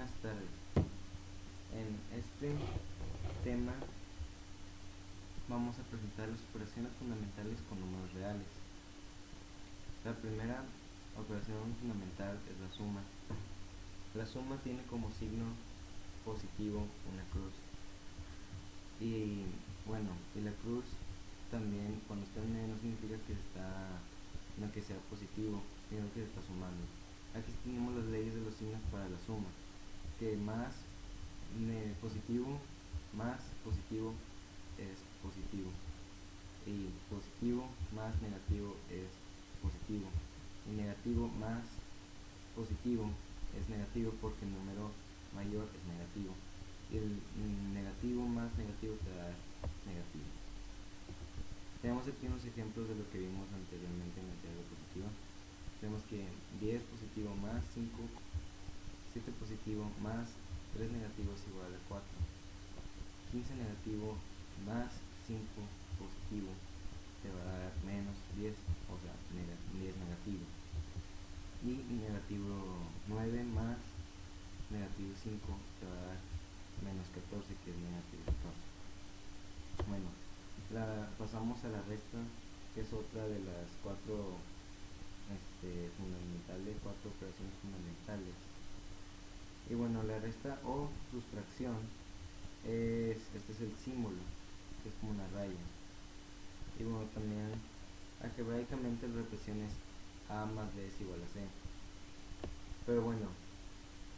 Buenas tardes. En este tema vamos a presentar las operaciones fundamentales con números reales. La primera operación fundamental es la suma. La suma tiene como signo positivo una cruz. Y bueno, y la cruz también cuando está en no significa que no que sea positivo, sino que se está sumando. Aquí tenemos las leyes de los signos para la suma, que más positivo más positivo es positivo, y positivo más negativo es positivo, y negativo más positivo es negativo porque el número mayor es negativo, y el negativo más negativo te da negativo. Tenemos aquí unos ejemplos de lo que vimos anteriormente en la teoría positiva. Tenemos que 10 positivo más 5, 7 positivo más 3 negativo es igual a 4. 15 negativo más 5 positivo te va a dar menos 10, o sea, 10 negativo. Y negativo 9 más negativo 5 te va a dar menos 14, que es negativo 14. Bueno, pasamos a la resta, que es otra de las cuatro operaciones fundamentales. Y bueno, la resta o sustracción este es el símbolo, que es como una raya. Y bueno, también algebraicamente la represión es a más b es igual a c. Pero bueno,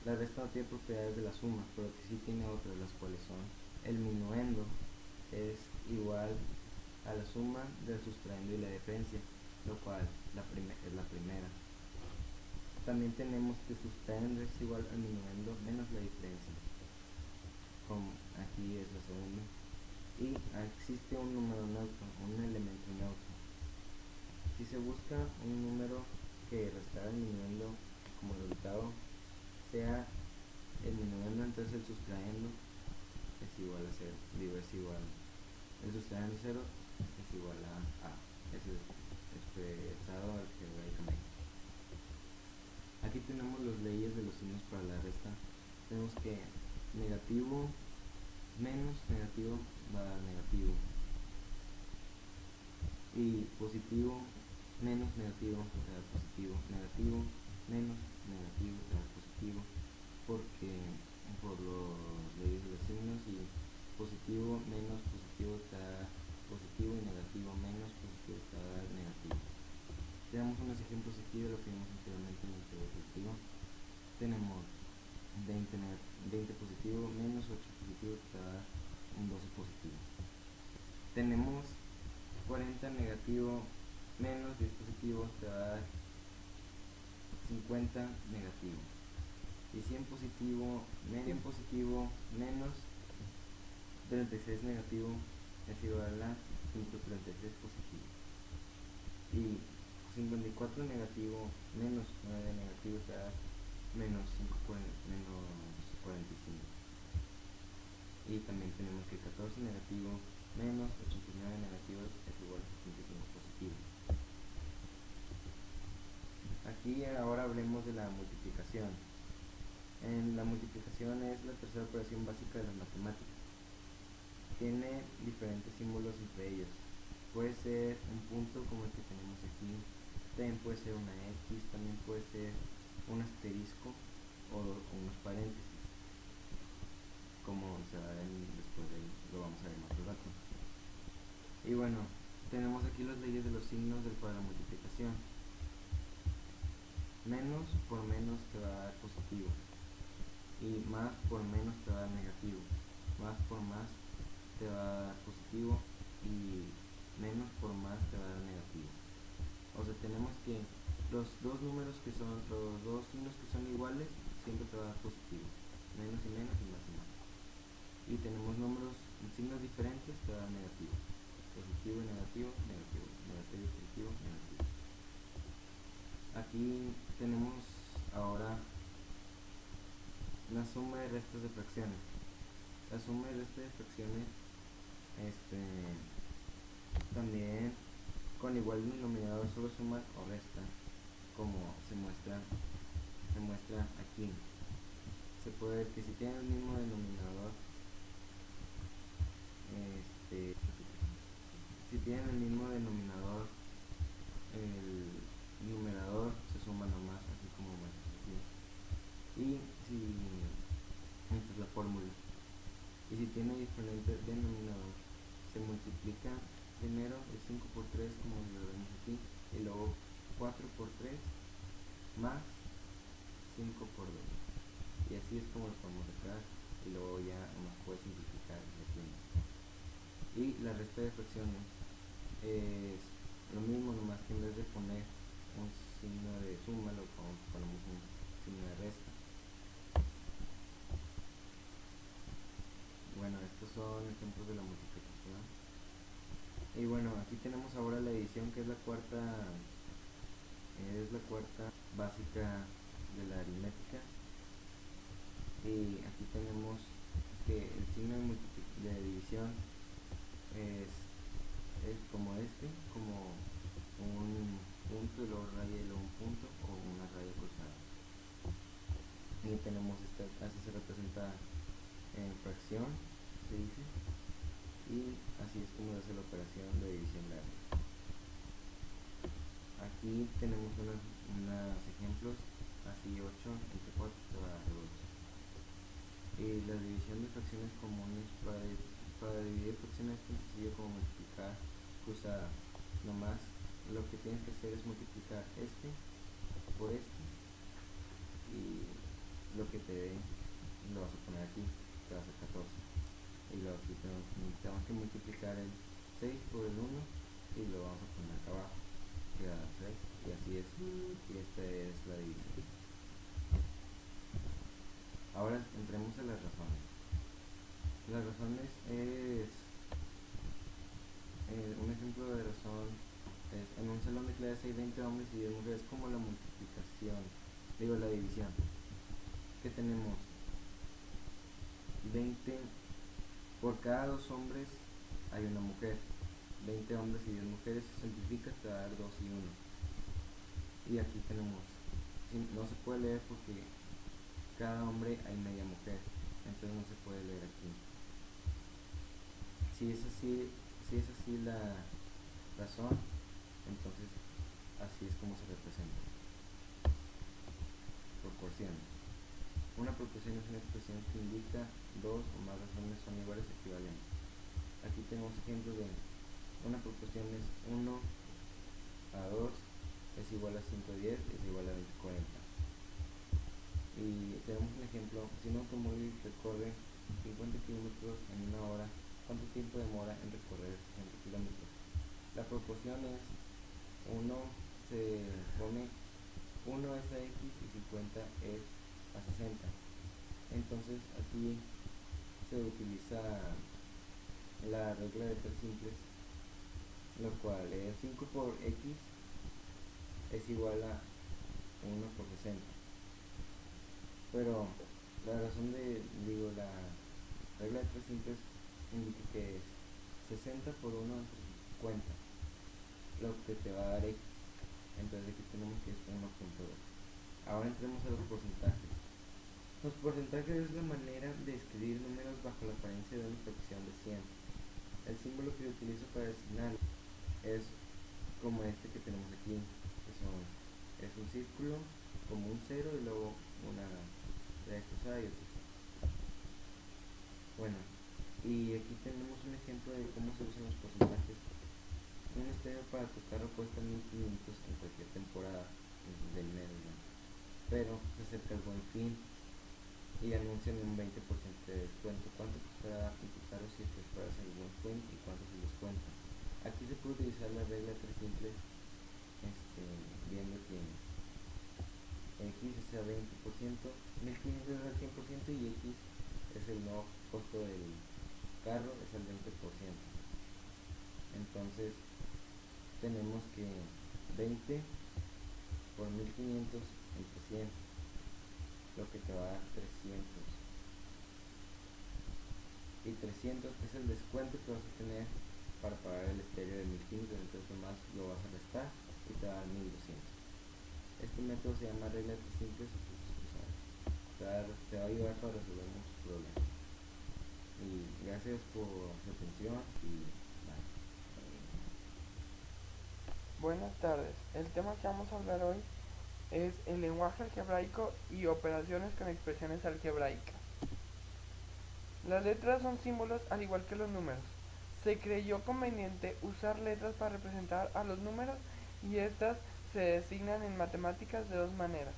la resta no tiene propiedades de la suma, pero que sí tiene otras, las cuales son: el minuendo es igual a la suma del sustraendo y la diferencia, lo cual es la primera. También tenemos que sustraendo es igual al minuendo menos la diferencia, como aquí es la segunda. Y existe un número neutro, un elemento neutro. Si se busca un número que restará el minuendo como resultado sea el minuendo, entonces el sustraendo es igual a 0, es igual, el sustraendo 0 es igual a eso es expresado algebraicamente. Aquí tenemos las leyes de los signos para la resta. Tenemos que negativo menos negativo va a dar negativo, y positivo menos negativo te da positivo, negativo menos negativo te da positivo, porque por los leyes de los signos, y positivo menos positivo te da positivo, y negativo menos positivo te da negativo. Tenemos unos ejemplos aquí de lo que vimos anteriormente en el teoría positivo. Tenemos 20 positivo menos 8 positivo te da un 12 positivo. Tenemos 40 negativo menos 10 positivo te va a dar 50 negativo, y 100 positivo menos 36 negativo es igual a 136 positivo, y 54 negativo menos 9 negativo te da menos 45. Y también tenemos que 14 negativo menos 89 negativos es igual a 75 positivo. Aquí ahora hablemos de la multiplicación. La multiplicación es la tercera operación básica de las matemáticas. Tiene diferentes símbolos entre ellos. Puede ser un punto como el que tenemos aquí, también puede ser una X, también puede ser un asterisco o unos paréntesis, como se va a ver después lo vamos a ver más al rato. Y bueno, tenemos aquí las leyes de los signos para la multiplicación. Menos por menos te va a dar positivo, y más por menos te va a dar negativo, más por más te va a dar positivo, y menos por más te va a dar negativo. O sea, tenemos que los dos números que son, los dos signos que son iguales, siempre te va a dar positivo, menos y menos y más y más. Y tenemos signos diferentes, te va a dar negativo, positivo y negativo, negativo, negativo y positivo, negativo. Aquí tenemos ahora la suma de restas de fracciones. La suma de restas de fracciones también con igual denominador solo suman o restan, como se muestra aquí. Se puede ver que si tienen el mismo denominador, si tienen el mismo denominador, el numerador se suma nomás, así como muestra aquí. Y si, esta es la fórmula. Y si tiene diferente denominador, se multiplica primero el 5 por 3, como lo vemos aquí, y luego 4 por 3 más 5 por 2. Y así es como lo podemos sacar, y luego ya nos puede simplificar aquí. Y la resta de fracciones es lo mismo, nomás que en vez de poner un signo de suma, lo ponemos un signo de resta. Bueno, estos son ejemplos de la multiplicación. Y bueno, aquí tenemos ahora la división, que es la cuarta básica de la aritmética. Y aquí tenemos que el signo de división es como como un punto y luego raya y luego un punto, o una raya cruzada. Y tenemos así se representa en fracción, se dice, y así es como se hace la operación de división de área. Aquí tenemos unos ejemplos, así 8 entre 4 te va a dar 8. Y la división de fracciones comunes, para dividir fracciones es tan sencillo como multiplicar cruzada. Nomás lo que tienes que hacer es multiplicar este por este, y lo que te dé lo vas a poner aquí, te va a ser 14. Y luego aquí tenemos que multiplicar el 6 por el 1 y lo vamos a poner acá abajo, que da 6, y así es. Y esta es la división. Ahora entremos a las razones. Las razones es un ejemplo de razón es: en un salón de clases hay 20 hombres y 10 mujeres. Como la multiplicación, la división, que tenemos 20 por cada 2 hombres hay una mujer. 20 hombres y 10 mujeres, se simplifica hasta dar 2 y 1. Y aquí tenemos, no se puede leer porque cada hombre hay media mujer, entonces no se puede leer aquí. Si es así la razón, entonces así es como se representa. Proporciones. Una proporción es una expresión que indica dos o más razones son iguales o equivalentes. Aquí tenemos ejemplos de una proporción es 1 a 2 es igual a 5 a 10 es igual a 20 a 40. Y tenemos un ejemplo: si un automóvil recorre 50 kilómetros en una hora, ¿cuánto tiempo demora en recorrer 60 kilómetros? La proporción es 1 se pone 1 es a x y 50 es a 60. Entonces aquí se utiliza la regla de tres simples, lo cual es 5 por x es igual a 1 por 60. Pero la razón la regla de tres simples indica que es 60 por 1 entre 50, lo que te va a dar x. Entonces aquí tenemos que es 1.2. Ahora entremos a los porcentajes. Los porcentajes es la manera de escribir números bajo la apariencia de una fracción de 100. El símbolo que yo utilizo para designar es como este que tenemos aquí, que es un círculo, como un 0 y luego una raya cruzada y otro. Bueno, y aquí tenemos un ejemplo de cómo se usan los porcentajes. Un estéreo para tocar cuesta 1500 en cualquier temporada del mes, ¿no? Pero se acerca el Buen Fin y anuncian un 20% de descuento. ¿Cuánto costará un tocarro si te esperas el Buen Fin y cuánto se descuenta? Aquí se puede utilizar la regla de tres simples, viendo que x es el 20%, 1500 es el 100% y x es el nuevo costo del carro, es el 20%. Entonces tenemos que 20 por 1500 entre 100, lo que te va a dar 300. Y 300 es el descuento que vas a tener para pagar el estéreo de 1500, entonces más lo vas a restar y te va a dar 1200. Este método se llama regla de tres simples o puntos cruzados. te va a ayudar para resolver muchos problemas. Y gracias por su atención y bye. Buenas tardes. El tema que vamos a hablar hoy es el lenguaje algebraico y operaciones con expresiones algebraicas. Las letras son símbolos al igual que los números. Se creyó conveniente usar letras para representar a los números y estas se designan en matemáticas de dos maneras,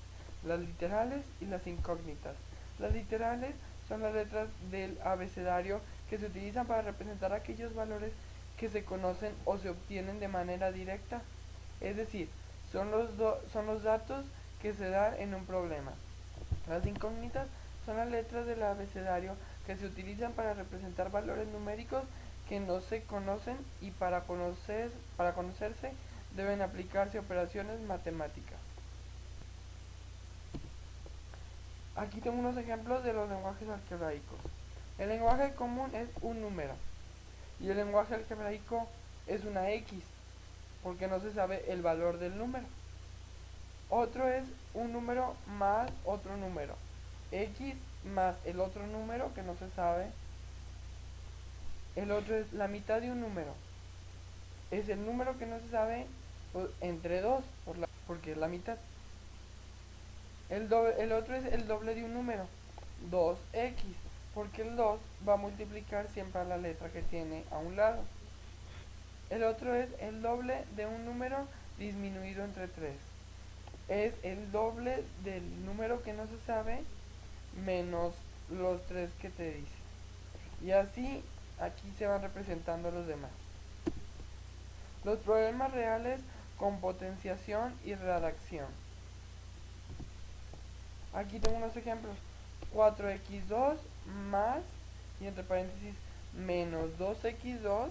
las literales y las incógnitas. Las literales son las letras del abecedario que se utilizan para representar aquellos valores que se conocen o se obtienen de manera directa, es decir, son los datos que se dan en un problema. Las incógnitas son las letras del abecedario que se utilizan para representar valores numéricos que no se conocen y para conocerse deben aplicarse operaciones matemáticas. Aquí tengo unos ejemplos de los lenguajes algebraicos. El lenguaje común es un número y el lenguaje algebraico es una X porque no se sabe el valor del número. Otro es un número más otro número. X más el otro número que no se sabe. El otro es la mitad de un número. Es el número que no se sabe entre 2 porque es la mitad. El otro es el doble de un número. 2x, porque el 2 va a multiplicar siempre a la letra que tiene a un lado. El otro es el doble de un número disminuido entre 3. Es el doble del número que no se sabe menos los 3 que te dice. Y así aquí se van representando los demás. Los problemas reales con potenciación y redacción. Aquí tengo unos ejemplos. 4x2 más, y entre paréntesis, menos 2x2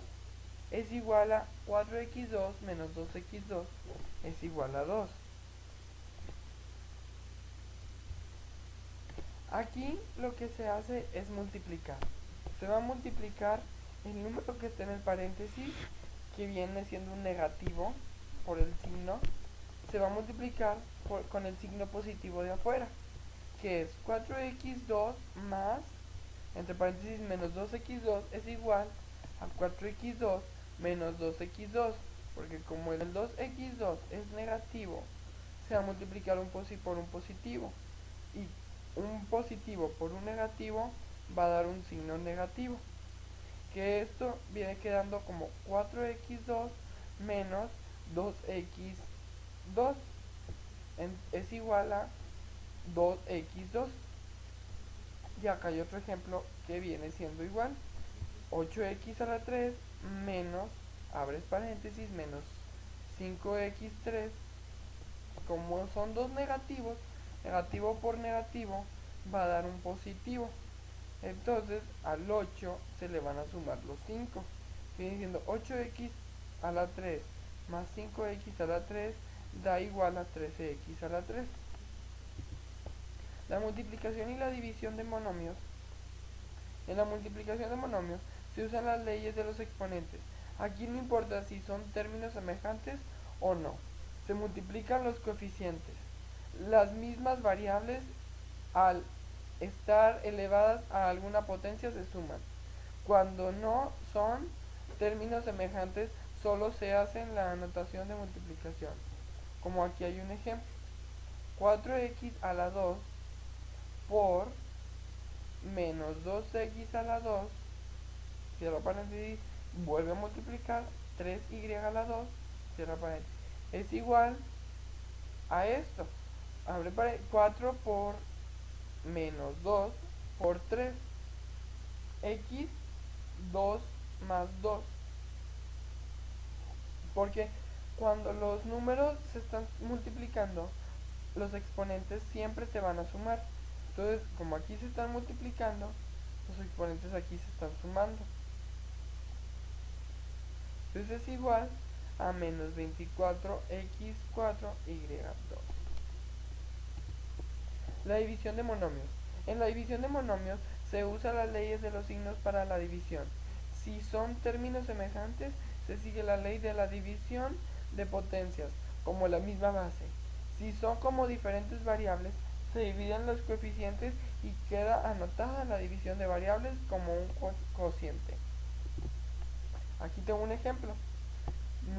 es igual a 4x2 menos 2x2 es igual a 2. Aquí lo que se hace es multiplicar. Se va a multiplicar el número que está en el paréntesis, que viene siendo un negativo por el signo, se va a multiplicar con el signo positivo de afuera, que es 4x2 más, entre paréntesis, menos 2x2 es igual a 4x2 menos 2x2, porque como el 2x2 es negativo, se va a multiplicar por un positivo, y un positivo por un negativo va a dar un signo negativo, que esto viene quedando como 4x2 menos 2x2 es igual a 2x2. Y acá hay otro ejemplo que viene siendo igual, 8x a la 3 menos, abres paréntesis, menos 5x3. Como son dos negativos, negativo por negativo va a dar un positivo. Entonces al 8 se le van a sumar los 5. Viene siendo 8x a la 3 más 5x a la 3 da igual a 13x a la 3. La multiplicación y la división de monomios. En la multiplicación de monomios se usan las leyes de los exponentes. Aquí no importa si son términos semejantes o no. Se multiplican los coeficientes. Las mismas variables, al estar elevadas a alguna potencia, se suman. Cuando no son términos semejantes, solo se hace la anotación de multiplicación. Como aquí hay un ejemplo. 4x a la 2 por menos 2x a la 2, cierra paréntesis, vuelve a multiplicar 3y a la 2, cierra paréntesis, es igual a esto. Abre paréntesis, 4 por menos 2 por 3, x 2 más 2. Porque cuando los números se están multiplicando, los exponentes siempre se van a sumar. Entonces, como aquí se están multiplicando, los exponentes aquí se están sumando. Entonces es igual a menos 24x4y2. La división de monomios. En la división de monomios se usan las leyes de los signos para la división. Si son términos semejantes, se sigue la ley de la división de potencias, como la misma base. Si son como diferentes variables, Se dividen los coeficientes y queda anotada la división de variables como un cociente. Aquí tengo un ejemplo.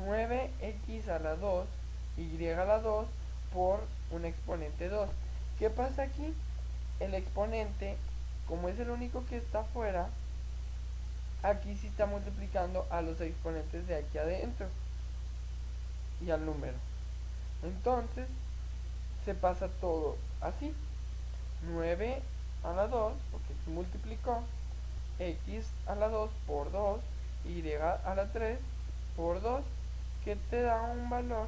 9x a la 2, y a la 2 por un exponente 2. ¿Qué pasa aquí? El exponente, como es el único que está afuera, aquí sí está multiplicando a los exponentes de aquí adentro y al número. Entonces, se pasa todo así. 9 a la 2, porque se multiplicó, x a la 2 por 2, y a la 3 por 2, que te da un valor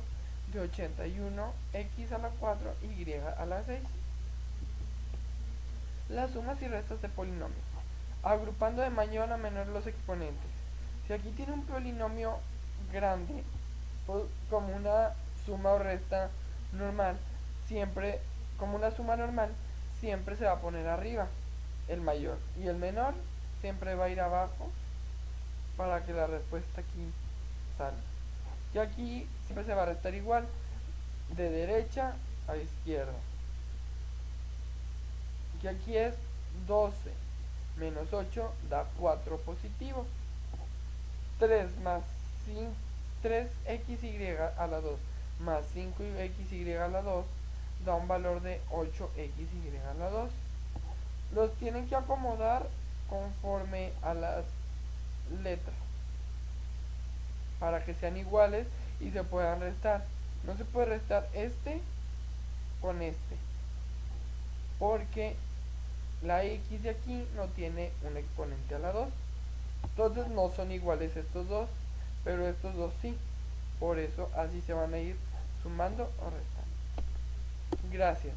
de 81, x a la 4, y a la 6. Las sumas y restas de polinomios. Agrupando de mayor a menor los exponentes. Si aquí tiene un polinomio grande, pues como una suma o resta normal, siempre, como una suma normal, siempre se va a poner arriba el mayor. Y el menor siempre va a ir abajo para que la respuesta aquí salga. Y aquí siempre se va a restar igual, de derecha a izquierda. Y aquí es 12 menos 8 da 4 positivo. 3 más 5, 3xy a la 2 más 5xy a la 2 da un valor de 8xy a la 2. Los tienen que acomodar conforme a las letras para que sean iguales y se puedan restar. No se puede restar este con este, porque la x de aquí no tiene un exponente a la 2. Entonces no son iguales estos dos, pero estos dos sí. Por eso así se van a ir sumando o restando. Gracias.